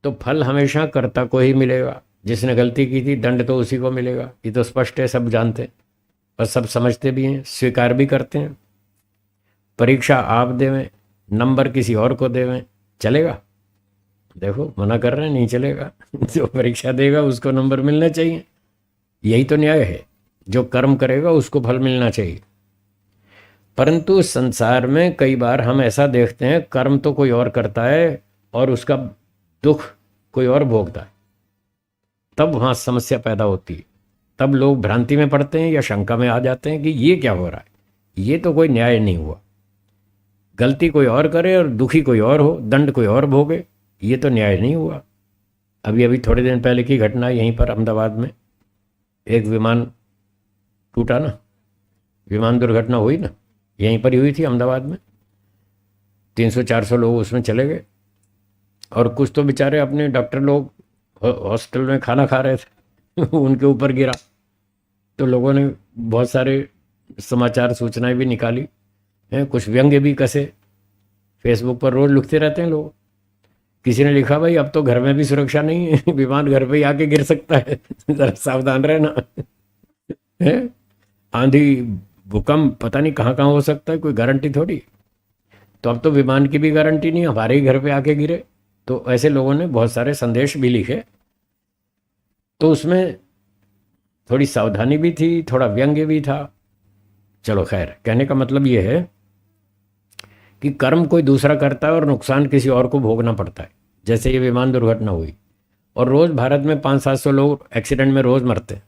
तो फल हमेशा कर्ता को ही मिलेगा। जिसने गलती की थी दंड तो उसी को मिलेगा, ये तो स्पष्ट है, सब जानते हैं और सब समझते भी हैं, स्वीकार भी करते हैं। परीक्षा आप देवें, नंबर किसी और को देवें, चलेगा? देखो मना कर रहे हैं, नहीं चलेगा। जो परीक्षा देगा उसको नंबर मिलना चाहिए, यही तो न्याय है। जो कर्म करेगा उसको फल मिलना चाहिए। परंतु संसार में कई बार हम ऐसा देखते हैं, कर्म तो कोई और करता है और उसका दुख कोई और भोगता है, तब वहां समस्या पैदा होती है। तब लोग भ्रांति में पड़ते हैं या शंका में आ जाते हैं कि ये क्या हो रहा है, ये तो कोई न्याय नहीं हुआ। गलती कोई और करे और दुखी कोई और हो, दंड कोई और भोगे, ये तो न्याय नहीं हुआ। अभी अभी थोड़े दिन पहले की घटना, यहीं पर अहमदाबाद में एक विमान टूटा ना, विमान दुर्घटना हुई ना, यहीं पर ही हुई थी अहमदाबाद में। 300-400 लोग उसमें चले गए और कुछ तो बेचारे अपने डॉक्टर लोग हॉस्टल में खाना खा रहे थे उनके ऊपर गिरा। तो लोगों ने बहुत सारे समाचार सूचनाएं भी निकाली हैं, कुछ व्यंग्य भी कसे। फेसबुक पर रोज लिखते रहते हैं लोग। किसी ने लिखा भाई अब तो घर में भी सुरक्षा नहीं है, विमान घर पे ही आके गिर सकता है, जरा सावधान रहना। है आंधी भूकंप पता नहीं कहाँ कहाँ हो सकता है, कोई गारंटी थोड़ी। तो अब तो विमान की भी गारंटी नहीं, हमारे ही घर पे आके गिरे। तो ऐसे लोगों ने बहुत सारे संदेश भी लिखे। तो उसमें थोड़ी सावधानी भी थी, थोड़ा व्यंग्य भी था। चलो खैर, कहने का मतलब ये है कि कर्म कोई दूसरा करता है और नुकसान किसी और को भोगना पड़ता है। जैसे ये विमान दुर्घटना हुई और रोज भारत में 500-700 लोग एक्सीडेंट में रोज मरते हैं।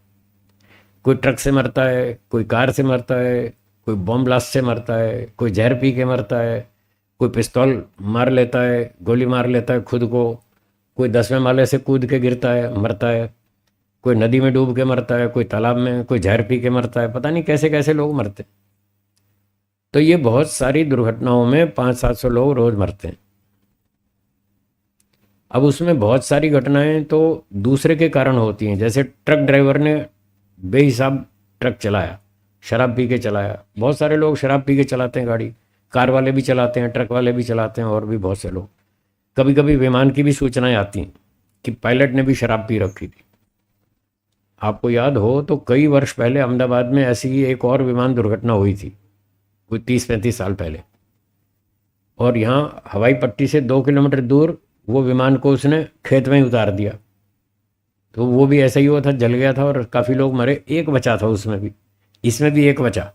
कोई ट्रक से मरता है, कोई कार से मरता है, कोई बम ब्लास्ट से मरता है, कोई जहर पी के मरता है, कोई पिस्तौल मार लेता है, गोली मार लेता है खुद को, कोई 10वें माले से कूद के गिरता है मरता है, कोई नदी में डूब के मरता है, कोई तालाब में, कोई जहर पी के मरता है, पता नहीं कैसे कैसे लोग मरते हैं। तो ये बहुत सारी दुर्घटनाओं में 500-700 लोग रोज मरते हैं। अब उसमें बहुत सारी घटनाएं तो दूसरे के कारण होती हैं। जैसे ट्रक ड्राइवर ने बेहिसाब ट्रक चलाया, शराब पी के चलाया। बहुत सारे लोग शराब पी के चलाते हैं गाड़ी, कार वाले भी चलाते हैं, ट्रक वाले भी चलाते हैं, और भी बहुत से लोग। कभी कभी विमान की भी सूचनाएं आती हैं कि पायलट ने भी शराब पी रखी थी। आपको याद हो तो कई वर्ष पहले अहमदाबाद में ऐसी ही एक और विमान दुर्घटना हुई थी, कोई 30-35 साल पहले। और यहाँ हवाई पट्टी से 2 किलोमीटर दूर वो विमान को उसने खेत में ही उतार दिया। तो वो भी ऐसा ही हुआ था, जल गया था और काफ़ी लोग मरे। एक बचा था उसमें भी, इसमें भी एक बचा,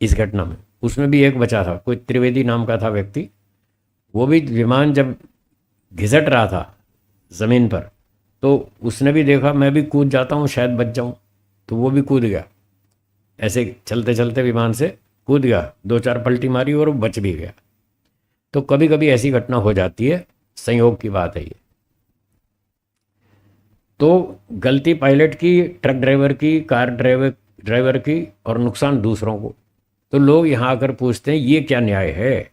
इस घटना में उसमें भी एक बचा था, कोई त्रिवेदी नाम का था व्यक्ति। वो भी विमान जब घिसट रहा था ज़मीन पर, तो उसने भी देखा मैं भी कूद जाता हूँ शायद बच जाऊँ, तो वो भी कूद गया। ऐसे चलते चलते विमान से कूद गया, 2-4 पलटी मारी और वो बच भी गया। तो कभी कभी ऐसी घटना हो जाती है, संयोग की बात है ये। तो गलती पायलट की, ट्रक ड्राइवर की, कार ड्राइवर की, और नुकसान दूसरों को। तो लोग यहाँ आकर पूछते हैं ये क्या न्याय है,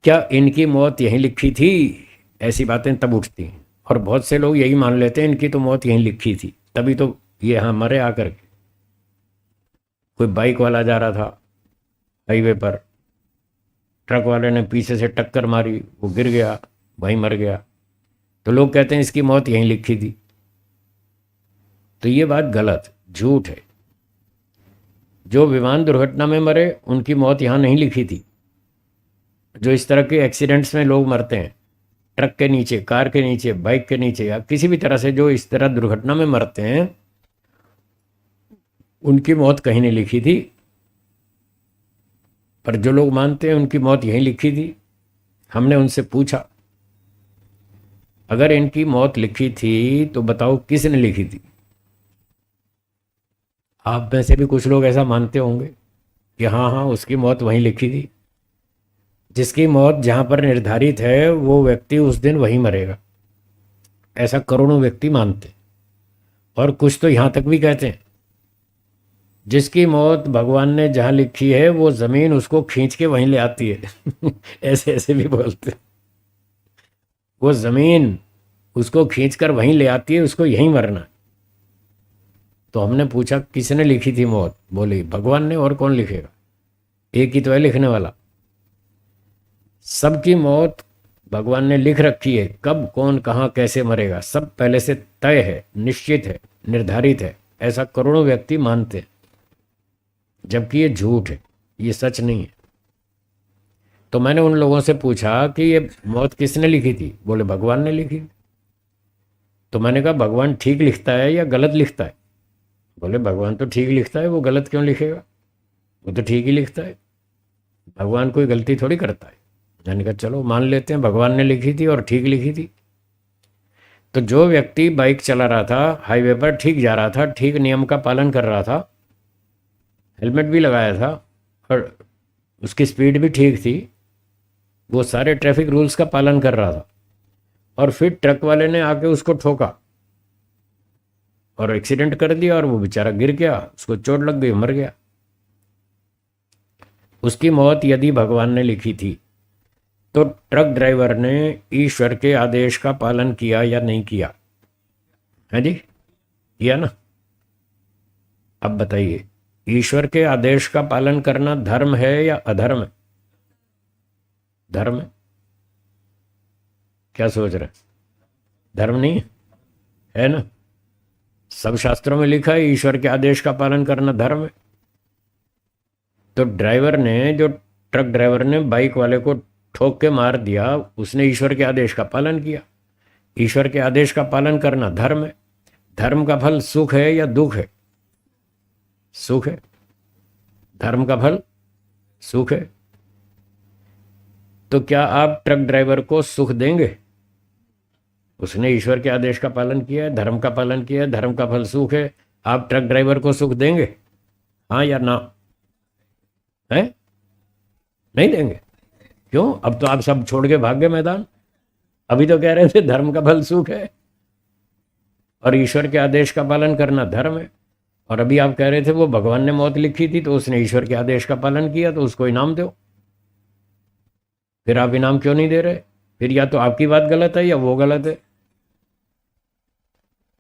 क्या इनकी मौत यहीं लिखी थी? ऐसी बातें तब उठती हैं और बहुत से लोग यही मान लेते हैं इनकी तो मौत यहीं लिखी थी, तभी तो ये यहाँ मरे आकर के। कोई बाइक वाला जा रहा था हाईवे पर, ट्रक वाले ने पीछे से टक्कर मारी, वो गिर गया, वहीं मर गया। तो लोग कहते हैं इसकी मौत यहीं लिखी थी। तो ये बात गलत, झूठ है। जो विमान दुर्घटना में मरे उनकी मौत यहाँ नहीं लिखी थी। जो इस तरह के एक्सीडेंट्स में लोग मरते हैं, ट्रक के नीचे, कार के नीचे, बाइक के नीचे, या किसी भी तरह से जो इस तरह दुर्घटना में मरते हैं, उनकी मौत कहीं नहीं लिखी थी। पर जो लोग मानते हैं उनकी मौत यहीं लिखी थी। हमने उनसे पूछा अगर इनकी मौत लिखी थी तो बताओ किसने लिखी थी? आप में से भी कुछ लोग ऐसा मानते होंगे कि हाँ हाँ उसकी मौत वहीं लिखी थी। जिसकी मौत जहाँ पर निर्धारित है वो व्यक्ति उस दिन वहीं मरेगा, ऐसा करोड़ों व्यक्ति मानते हैं। और कुछ तो यहाँ तक भी कहते हैं जिसकी मौत भगवान ने जहाँ लिखी है वो ज़मीन उसको खींच के वहीं ले आती है। ऐसे ऐसे भी बोलते हैं, वो ज़मीन उसको खींच कर वहीं ले आती है, उसको यहीं मरना है। तो हमने पूछा किसने लिखी थी मौत? बोली भगवान ने, और कौन लिखेगा, एक ही तो है लिखने वाला। सबकी मौत भगवान ने लिख रखी है कब कौन कहाँ कैसे मरेगा, सब पहले से तय है, निश्चित है, निर्धारित है। ऐसा करोड़ों व्यक्ति मानते हैं, जबकि ये झूठ है, ये सच नहीं है। तो मैंने उन लोगों से पूछा कि ये मौत किसने लिखी थी? बोले भगवान ने लिखी। तो मैंने कहा भगवान ठीक लिखता है या गलत लिखता है? बोले भगवान तो ठीक लिखता है, वो गलत क्यों लिखेगा, वो तो ठीक ही लिखता है, भगवान कोई गलती थोड़ी करता है। मैंने कहा चलो मान लेते हैं भगवान ने लिखी थी और ठीक लिखी थी। तो जो व्यक्ति बाइक चला रहा था, हाईवे पर ठीक जा रहा था, ठीक नियम का पालन कर रहा था, हेलमेट भी लगाया था और उसकी स्पीड भी ठीक थी, वो सारे ट्रैफिक रूल्स का पालन कर रहा था, और फिर ट्रक वाले ने आके उसको ठोका और एक्सीडेंट कर दिया और वो बेचारा गिर गया, उसको चोट लग गई, मर गया। उसकी मौत यदि भगवान ने लिखी थी तो ट्रक ड्राइवर ने ईश्वर के आदेश का पालन किया या नहीं किया? है जी, किया ना। अब बताइए, ईश्वर के आदेश का पालन करना धर्म है या अधर्म है? धर्म है। क्या सोच रहे हैं? धर्म नहीं है, है ना। सब शास्त्रों में लिखा है ईश्वर के आदेश का पालन करना धर्म है। तो ड्राइवर ने, जो ट्रक ड्राइवर ने बाइक वाले को ठोक के मार दिया, उसने ईश्वर के आदेश का पालन किया। ईश्वर के आदेश का पालन करना धर्म है। धर्म का फल सुख है या दुख है? सुख है। धर्म का फल सुख है। तो क्या आप ट्रक ड्राइवर को सुख देंगे? उसने ईश्वर के आदेश का पालन किया है, धर्म का पालन किया है, धर्म का फल सुख है। आप ट्रक ड्राइवर को सुख देंगे? हाँ या ना? है? नहीं देंगे। क्यों? अब तो आप सब छोड़ के भाग गए मैदान। अभी तो कह रहे थे धर्म का फल सुख है और ईश्वर के आदेश का पालन करना धर्म है, और अभी आप कह रहे थे वो भगवान ने मौत लिखी थी तो उसने ईश्वर के आदेश का पालन किया तो उसको इनाम दो। फिर आप इनाम क्यों नहीं दे रहे? फिर या तो आपकी बात गलत है या वो गलत है।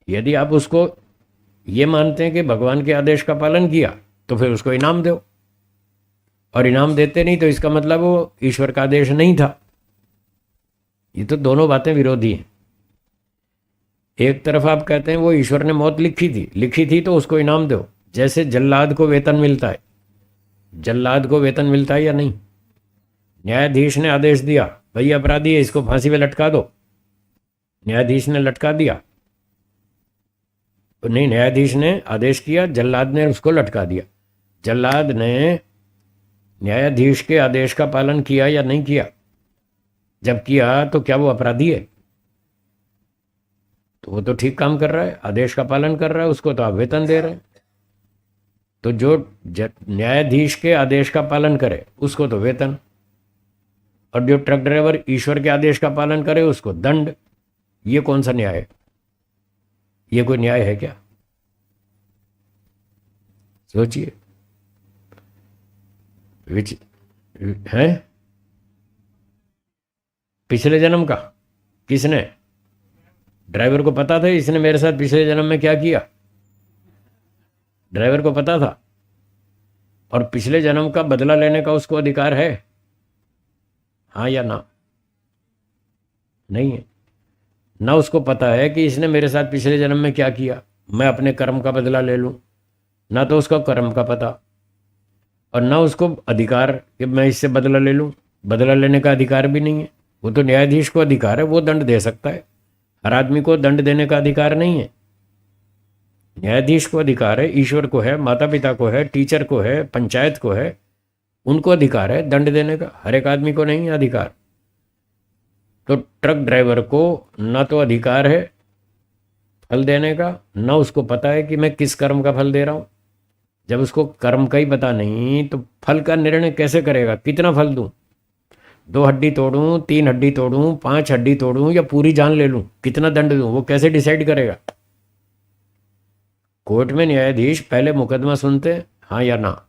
यदि आप उसको ये मानते हैं कि भगवान के आदेश का पालन किया तो फिर उसको इनाम दो, और इनाम देते नहीं तो इसका मतलब वो ईश्वर का आदेश नहीं था। ये तो दोनों बातें विरोधी हैं। एक तरफ आप कहते हैं वो ईश्वर ने मौत लिखी थी तो उसको इनाम दो, जैसे जल्लाद को वेतन मिलता है। जल्लाद को वेतन मिलता है या नहीं? न्यायाधीश ने आदेश दिया भाई अपराधी है इसको फांसी पे लटका दो, न्यायाधीश ने लटका दिया? नहीं, न्यायाधीश ने आदेश किया, जल्लाद ने उसको लटका दिया। जल्लाद ने न्यायाधीश के आदेश का पालन किया या नहीं किया? जब किया तो क्या वो अपराधी है? तो वो तो ठीक काम कर रहा है, आदेश का पालन कर रहा है, उसको तो आप वेतन दे रहे हैं। तो जो न्यायाधीश के आदेश का पालन करे उसको तो वेतन, और जो ट्रक ड्राइवर ईश्वर के आदेश का पालन करे उसको दंड। ये कौन सा न्याय है? ये कोई न्याय है क्या? सोचिए। है पिछले जन्म का? किसने? ड्राइवर को पता था इसने मेरे साथ पिछले जन्म में क्या किया? ड्राइवर को पता था, और पिछले जन्म का बदला लेने का उसको अधिकार है? हाँ या ना? नहीं है ना। उसको पता है कि इसने मेरे साथ पिछले जन्म में क्या किया, मैं अपने कर्म का बदला ले लूं। ना तो उसका कर्म का पता, और ना उसको अधिकार कि मैं इससे बदला ले लूं। बदला लेने का अधिकार भी नहीं है। वो तो न्यायाधीश को अधिकार है, वो दंड दे सकता है। हर आदमी को दंड देने का अधिकार नहीं है। न्यायाधीश को अधिकार है, ईश्वर को है, माता पिता को है, टीचर को है, पंचायत को है, उनको अधिकार है दंड देने का। हर एक आदमी को नहीं है अधिकार। तो ट्रक ड्राइवर को ना तो अधिकार है फल देने का, ना उसको पता है कि मैं किस कर्म का फल दे रहा हूं। जब उसको कर्म का ही पता नहीं तो फल का निर्णय कैसे करेगा? कितना फल दूं? 2 हड्डी तोड़ूं, 3 हड्डी तोड़ूं, 5 हड्डी तोड़ूं या पूरी जान ले लूं? कितना दंड दूं? वो कैसे डिसाइड करेगा? कोर्ट में न्यायाधीश पहले मुकदमा सुनते हैं, हाँ या ना।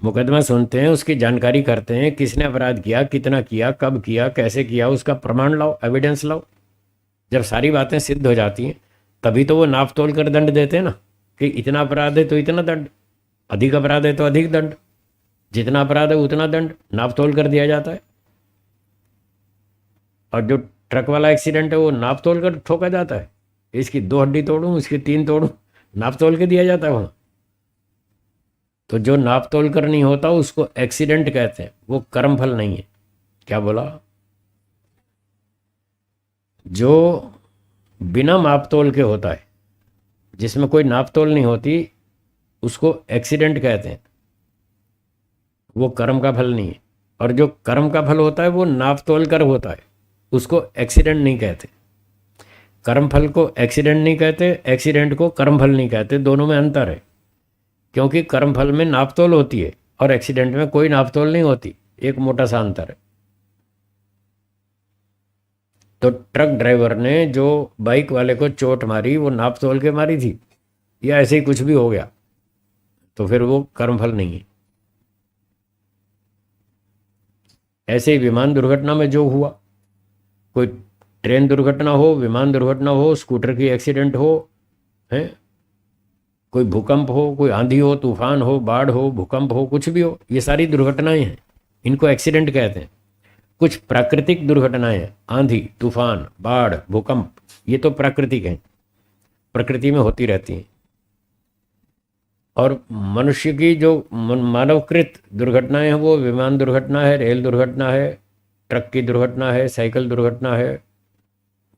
मुकदमा सुनते हैं, उसकी जानकारी करते हैं, किसने अपराध किया, कितना किया, कब किया, कैसे किया, उसका प्रमाण लाओ, एविडेंस लाओ। जब सारी बातें सिद्ध हो जाती हैं तभी तो वो नाप तोल कर दंड देते हैं ना, कि इतना अपराध है तो इतना दंड, अधिक अपराध है तो अधिक दंड, जितना अपराध है उतना दंड, नाप तोल कर दिया जाता है। और जो ट्रक वाला एक्सीडेंट है वो नाप तोल कर ठोका जाता है, इसकी 2 हड्डी तोड़ूं, इसकी 3 तोड़ूं, नाप तोल के दिया जाता है वहाँ। तो जो नाप तोल कर नहीं होता उसको एक्सीडेंट कहते हैं, वो कर्म फल नहीं है। क्या बोला? जो बिना माप तोल के होता है, जिसमें कोई नाप तोल नहीं होती, उसको एक्सीडेंट कहते हैं, वो कर्म का फल नहीं है। और जो कर्म का फल होता है वो नाप तोल कर होता है, उसको एक्सीडेंट नहीं कहते। कर्म फल को एक्सीडेंट नहीं कहते, एक्सीडेंट को कर्म फल नहीं कहते, दोनों में अंतर है। क्योंकि कर्म फल में नाप तोल होती है और एक्सीडेंट में कोई नाप तोल नहीं होती, एक मोटा सा अंतर है। तो ट्रक ड्राइवर ने जो बाइक वाले को चोट मारी वो नाप तोल के मारी थी, या ऐसे ही कुछ भी हो गया, तो फिर वो कर्मफल नहीं है। ऐसे ही विमान दुर्घटना में जो हुआ, कोई ट्रेन दुर्घटना हो, विमान दुर्घटना हो, स्कूटर की एक्सीडेंट हो, है, कोई भूकंप हो, कोई आंधी हो, तूफान हो, बाढ़ हो, भूकंप हो, कुछ भी हो, ये सारी दुर्घटनाएं हैं, इनको एक्सीडेंट कहते हैं। कुछ प्राकृतिक दुर्घटनाएं हैं, आंधी, तूफान, बाढ़, भूकंप, ये तो प्राकृतिक हैं, प्रकृति में होती रहती हैं। और मनुष्य की जो मानवकृत दुर्घटनाएं हैं वो विमान दुर्घटना है, रेल दुर्घटना है, ट्रक की दुर्घटना है, साइकिल दुर्घटना है,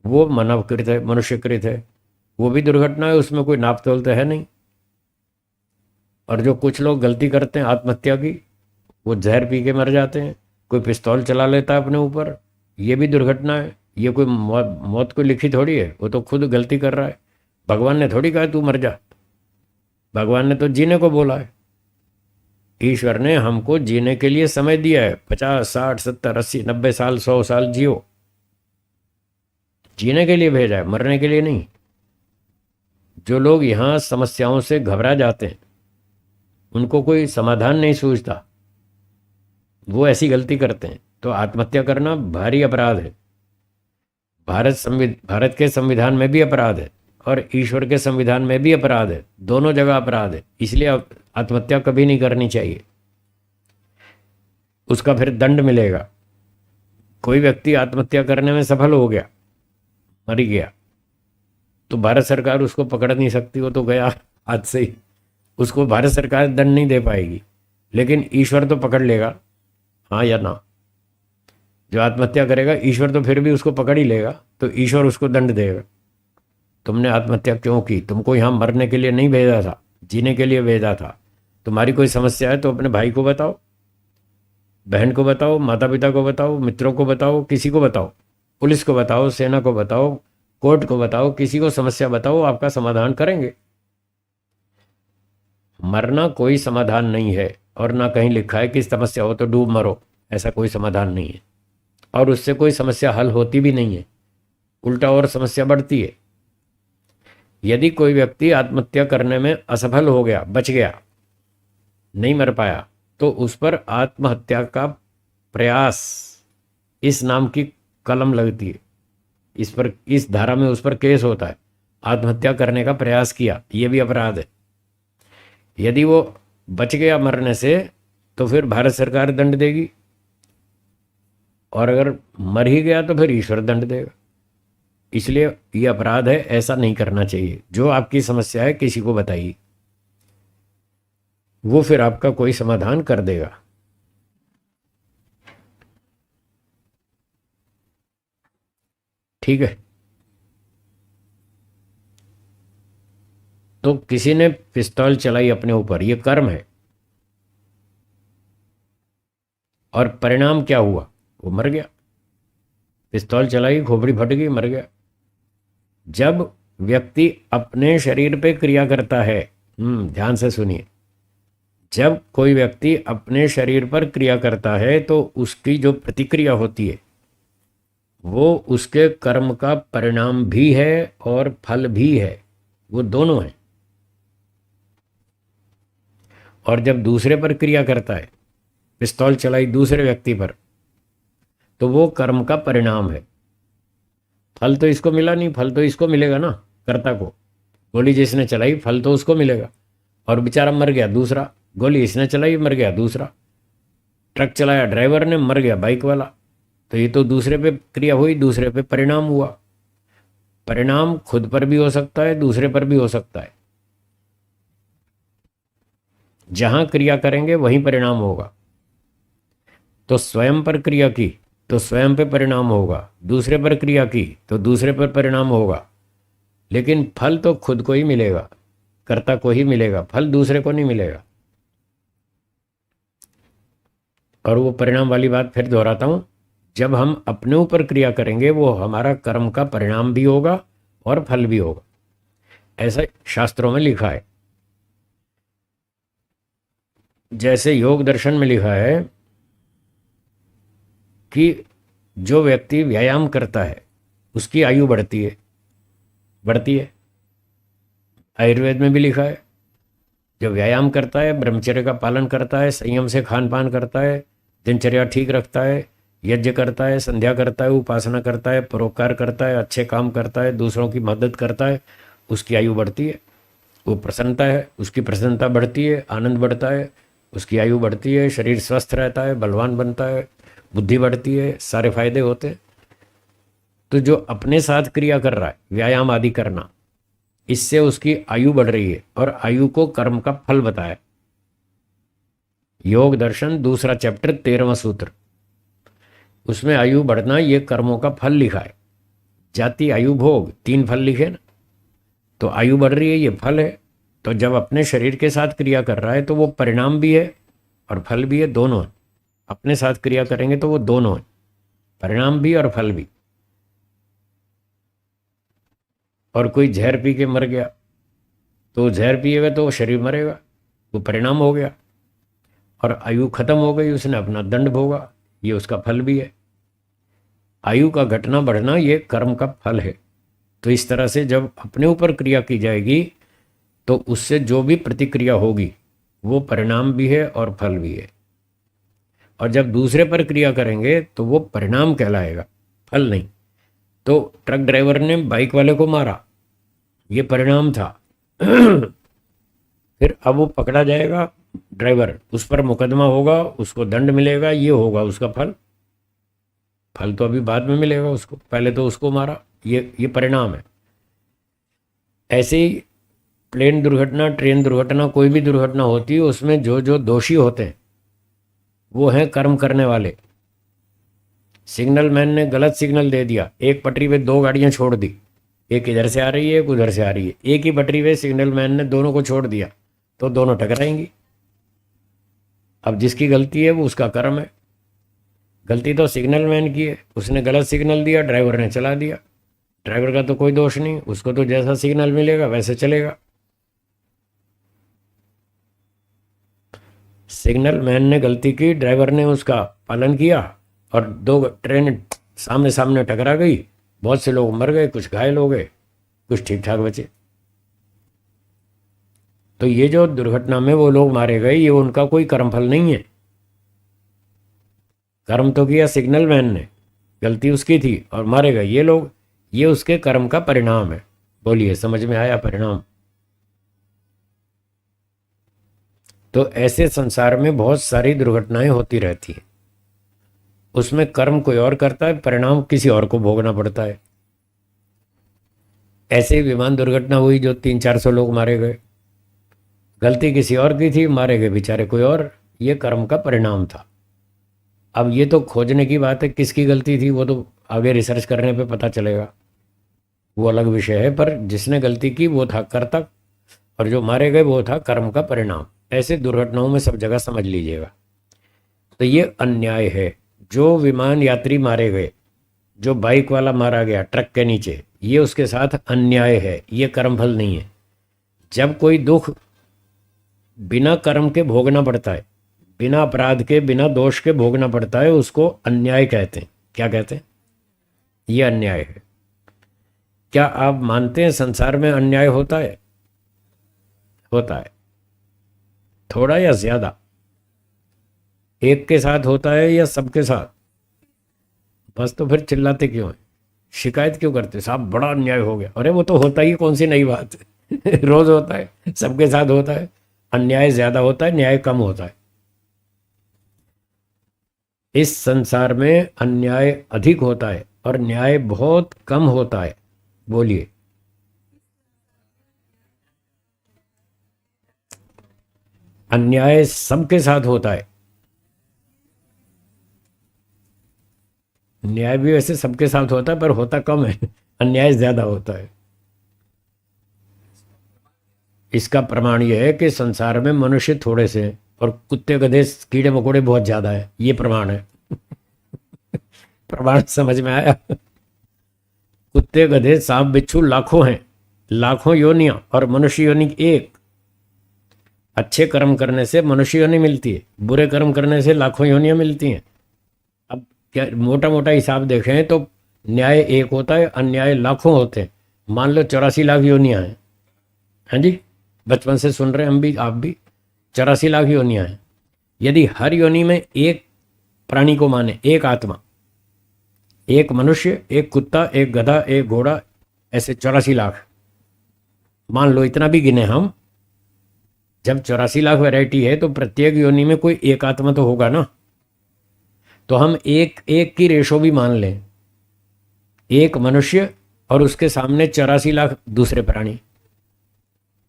वो मानवकृत है, मनुष्यकृत है, वो भी दुर्घटना है, उसमें कोई नाप तोल तो है नहीं। और जो कुछ लोग गलती करते हैं आत्महत्या की, वो जहर पी के मर जाते हैं, कोई पिस्तौल चला लेता है अपने ऊपर, ये भी दुर्घटना है। ये कोई मौत को लिखी थोड़ी है, वो तो खुद गलती कर रहा है। भगवान ने थोड़ी कहा तू मर जा, भगवान ने तो जीने को बोला है। ईश्वर ने हमको जीने के लिए समय दिया है, 50, 60, 70, 80, 90 साल, 100 साल जियो, जीने के लिए भेजा है, मरने के लिए नहीं। जो लोग यहाँ समस्याओं से घबरा जाते हैं, उनको कोई समाधान नहीं सूझता, वो ऐसी गलती करते हैं। तो आत्महत्या करना भारी अपराध है। भारत के संविधान में भी अपराध है और ईश्वर के संविधान में भी अपराध है, दोनों जगह अपराध है। इसलिए आत्महत्या कभी नहीं करनी चाहिए, उसका फिर दंड मिलेगा। कोई व्यक्ति आत्महत्या करने में सफल हो गया, मर गया, तो भारत सरकार उसको पकड़ नहीं सकती, वो तो गया आज से ही, उसको भारत सरकार दंड नहीं दे पाएगी, लेकिन ईश्वर तो पकड़ लेगा, हाँ या ना। जो आत्महत्या करेगा ईश्वर तो फिर भी उसको पकड़ ही लेगा, तो ईश्वर उसको दंड देगा। तुमने आत्महत्या क्यों की? तुमको यहाँ मरने के लिए नहीं भेजा था, जीने के लिए भेजा था। तुम्हारी कोई समस्या है तो अपने भाई को बताओ, बहन को बताओ, माता पिता को बताओ, मित्रों को बताओ, किसी को बताओ, पुलिस को बताओ, सेना को बताओ, कोर्ट को बताओ, किसी को समस्या बताओ, आपका समाधान करेंगे। मरना कोई समाधान नहीं है, और ना कहीं लिखा है कि समस्या हो तो डूब मरो, ऐसा कोई समाधान नहीं है। और उससे कोई समस्या हल होती भी नहीं है, उल्टा और समस्या बढ़ती है। यदि कोई व्यक्ति आत्महत्या करने में असफल हो गया, बच गया, नहीं मर पाया, तो उस पर आत्महत्या का प्रयास इस नाम की कलम लगती है, इस पर, इस धारा में उस पर केस होता है। आत्महत्या करने का प्रयास किया, यह भी अपराध है। यदि वो बच गया मरने से तो फिर भारत सरकार दंड देगी, और अगर मर ही गया तो फिर ईश्वर दंड देगा। इसलिए ये अपराध है, ऐसा नहीं करना चाहिए। जो आपकी समस्या है किसी को बताइए, वो फिर आपका कोई समाधान कर देगा। ठीक है। तो किसी ने पिस्तौल चलाई अपने ऊपर, ये कर्म है, और परिणाम क्या हुआ? वो मर गया। पिस्तौल चलाई, खोपड़ी फट गई, मर गया। जब व्यक्ति अपने शरीर पे क्रिया करता है, ध्यान से सुनिए, जब कोई व्यक्ति अपने शरीर पर क्रिया करता है तो उसकी जो प्रतिक्रिया होती है वो उसके कर्म का परिणाम भी है और फल भी है, वो दोनों हैं। और जब दूसरे पर क्रिया करता है, पिस्तौल चलाई दूसरे व्यक्ति पर, तो वो कर्म का परिणाम है। फल तो इसको मिला नहीं, फल तो इसको मिलेगा ना, कर्ता को। गोली जिसने चलाई फल तो उसको मिलेगा, और बेचारा मर गया दूसरा। गोली इसने चलाई, मर गया दूसरा। ट्रक चलाया ड्राइवर ने, मर गया बाइक वाला। तो ये तो दूसरे पे क्रिया हुई, दूसरे पे परिणाम हुआ। परिणाम खुद पर भी हो सकता है, दूसरे पर भी हो सकता है। जहां क्रिया करेंगे वहीं परिणाम होगा। तो स्वयं पर क्रिया की तो स्वयं पे परिणाम होगा, दूसरे पर क्रिया की तो दूसरे पर परिणाम होगा। लेकिन फल तो खुद को ही मिलेगा, कर्ता को ही मिलेगा, फल दूसरे को नहीं मिलेगा। और वो परिणाम वाली बात फिर दोहराता हूं, जब हम अपने ऊपर क्रिया करेंगे वो हमारा कर्म का परिणाम भी होगा और फल भी होगा, ऐसा शास्त्रों में लिखा है। जैसे योग दर्शन में लिखा है कि जो व्यक्ति व्यायाम करता है उसकी आयु बढ़ती है, बढ़ती है। आयुर्वेद में भी लिखा है, जो व्यायाम करता है, ब्रह्मचर्य का पालन करता है, संयम से खान पान करता है, दिनचर्या ठीक रखता है, यज्ञ करता है, संध्या करता है, उपासना करता है, परोपकार करता है, अच्छे काम करता है, दूसरों की मदद करता है, उसकी आयु बढ़ती है। वो प्रसन्नता है, उसकी प्रसन्नता बढ़ती है, आनंद बढ़ता है, उसकी आयु बढ़ती है, शरीर स्वस्थ रहता है, बलवान बनता है, बुद्धि बढ़ती है, सारे फायदे होते हैं। तो जो अपने साथ क्रिया कर रहा है, व्यायाम आदि करना, इससे उसकी आयु बढ़ रही है। और आयु को कर्म का फल बताया। योग दर्शन दूसरा चैप्टर 13वां सूत्र, उसमें आयु बढ़ना ये कर्मों का फल लिखा है। जाति आयु भोग 3 फल लिखे ना, तो आयु बढ़ रही है, ये फल है। तो जब अपने शरीर के साथ क्रिया कर रहा है तो वो परिणाम भी है और फल भी है, दोनों है। अपने साथ क्रिया करेंगे तो वो दोनों है, परिणाम भी और फल भी। और कोई जहर पी के मर गया तो जहर पिएगा तो वो शरीर मरेगा, वो परिणाम हो गया। और आयु खत्म हो गई, उसने अपना दंड भोगा, ये उसका फल भी है। आयु का घटना बढ़ना ये कर्म का फल है। तो इस तरह से जब अपने ऊपर क्रिया की जाएगी तो उससे जो भी प्रतिक्रिया होगी वो परिणाम भी है और फल भी है। और जब दूसरे पर क्रिया करेंगे तो वो परिणाम कहलाएगा, फल नहीं। तो ट्रक ड्राइवर ने बाइक वाले को मारा, ये परिणाम था। फिर अब वो पकड़ा जाएगा ड्राइवर, उस पर मुकदमा होगा, उसको दंड मिलेगा, ये होगा उसका फल। फल तो अभी बाद में मिलेगा उसको, पहले तो उसको मारा, ये परिणाम है। ऐसे ही प्लेन दुर्घटना, ट्रेन दुर्घटना, कोई भी दुर्घटना होती है उसमें जो जो दोषी होते हैं वो हैं कर्म करने वाले। सिग्नल मैन ने गलत सिग्नल दे दिया, एक पटरी पे 2 गाड़ियां छोड़ दी, एक इधर से आ रही है, एक उधर से आ रही है, एक ही पटरी पे सिग्नल मैन ने दोनों को छोड़ दिया, तो दोनों टकराएंगी। अब जिसकी गलती है वो उसका कर्म है। गलती तो सिग्नल मैन की है, उसने गलत सिग्नल दिया, ड्राइवर ने चला दिया। ड्राइवर का तो कोई दोष नहीं, उसको तो जैसा सिग्नल मिलेगा वैसे चलेगा। सिग्नल मैन ने गलती की, ड्राइवर ने उसका पालन किया और 2 ट्रेन सामने सामने टकरा गई, बहुत से लोग मर गए, कुछ घायल हो गए, कुछ ठीक ठाक बचे। तो ये जो दुर्घटना में वो लोग मारे गए, ये उनका कोई कर्मफल नहीं है। कर्म तो किया सिग्नल मैन ने, गलती उसकी थी और मारे गए ये लोग, ये उसके कर्म का परिणाम है। बोलिए, समझ में आया परिणाम? तो ऐसे संसार में बहुत सारी दुर्घटनाएं होती रहती हैं, उसमें कर्म कोई और करता है, परिणाम किसी और को भोगना पड़ता है। ऐसे ही विमान दुर्घटना हुई जो 300-400 लोग मारे गए, गलती किसी और की थी, मारे गए बेचारे कोई और, ये कर्म का परिणाम था। अब ये तो खोजने की बात है किसकी गलती थी, वो तो आगे रिसर्च करने पे पता चलेगा, वो अलग विषय है। पर जिसने गलती की वो था कर्ता और जो मारे गए वो था कर्म का परिणाम। ऐसे दुर्घटनाओं में सब जगह समझ लीजिएगा। तो ये अन्याय है। जो विमान यात्री मारे गए, जो बाइक वाला मारा गया ट्रक के नीचे, ये उसके साथ अन्याय है, ये कर्मफल नहीं है। जब कोई दुख बिना कर्म के भोगना पड़ता है, बिना अपराध के, बिना दोष के भोगना पड़ता है, उसको अन्याय कहते हैं। क्या कहते हैं? ये अन्याय है। क्या आप मानते हैं संसार में अन्याय होता है? होता है, थोड़ा या ज्यादा? एक के साथ होता है या सबके साथ? बस तो फिर चिल्लाते क्यों हैं, शिकायत क्यों करते? साहब बड़ा अन्याय हो गया। अरे वो तो होता ही, कौन सी नई बात है। रोज होता है, सबके साथ होता है। अन्याय ज्यादा होता है, न्याय कम होता है। इस संसार में अन्याय अधिक होता है और न्याय बहुत कम होता है। बोलिए। अन्याय सबके साथ होता है, न्याय भी वैसे सबके साथ होता है पर होता कम है, अन्याय ज्यादा होता है। इसका प्रमाण यह है कि संसार में मनुष्य थोड़े से हैं और कुत्ते गधे कीड़े मकोड़े बहुत ज्यादा है, ये प्रमाण है। प्रमाण समझ में आया? कुत्ते गधे सांप बिच्छू लाखों हैं, लाखों योनियां, और मनुष्य योनि एक। अच्छे कर्म करने से मनुष्य योनि मिलती है, बुरे कर्म करने से लाखों योनियां मिलती हैं। अब क्या मोटा मोटा हिसाब देखें तो न्याय एक होता है, अन्याय लाखों होते हैं। मान लो 84 लाख योनियां हैं, हाँ जी, बचपन से सुन रहे हैं हम भी आप भी। 84 लाख योनियां हैं। यदि हर योनि में एक प्राणी को माने, एक आत्मा, एक मनुष्य, एक कुत्ता, एक गधा, एक घोड़ा, ऐसे 84 लाख मान लो, इतना भी गिने हम। जब 84 लाख वैरायटी है तो प्रत्येक योनि में कोई एक आत्मा तो होगा ना। तो हम एक एक की रेशो भी मान लें, एक मनुष्य और उसके सामने 84 लाख दूसरे प्राणी।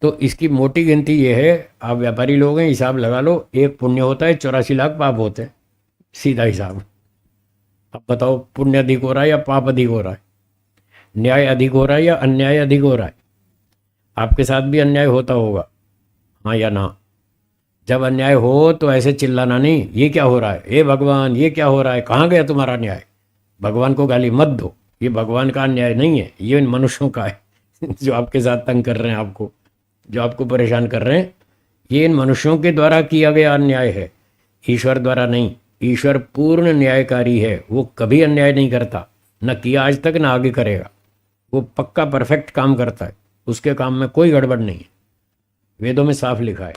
तो इसकी मोटी गिनती ये है, आप व्यापारी लोग हैं, हिसाब लगा लो, एक पुण्य होता है, 84 लाख पाप होते हैं, सीधा हिसाब। अब बताओ पुण्य अधिक हो रहा है या पाप अधिक हो रहा है, न्याय अधिक हो रहा है या अन्याय अधिक हो रहा है? आपके साथ भी अन्याय होता होगा, हाँ या ना? जब अन्याय हो तो ऐसे चिल्लाना नहीं, ये क्या हो रहा है, हे भगवान ये क्या हो रहा है, कहाँ गया तुम्हारा न्याय? भगवान को गाली मत दो, ये भगवान का अन्याय नहीं है, ये इन मनुष्यों का है। जो आपके साथ तंग कर रहे हैं, आपको जो आपको परेशान कर रहे हैं, ये इन मनुष्यों के द्वारा किया गया अन्याय है, ईश्वर द्वारा नहीं। ईश्वर पूर्ण न्यायकारी है, वो कभी अन्याय नहीं करता, न किया आज तक, न आगे करेगा। वो पक्का परफेक्ट काम करता है, उसके काम में कोई गड़बड़ नहीं है, वेदों में साफ लिखा है।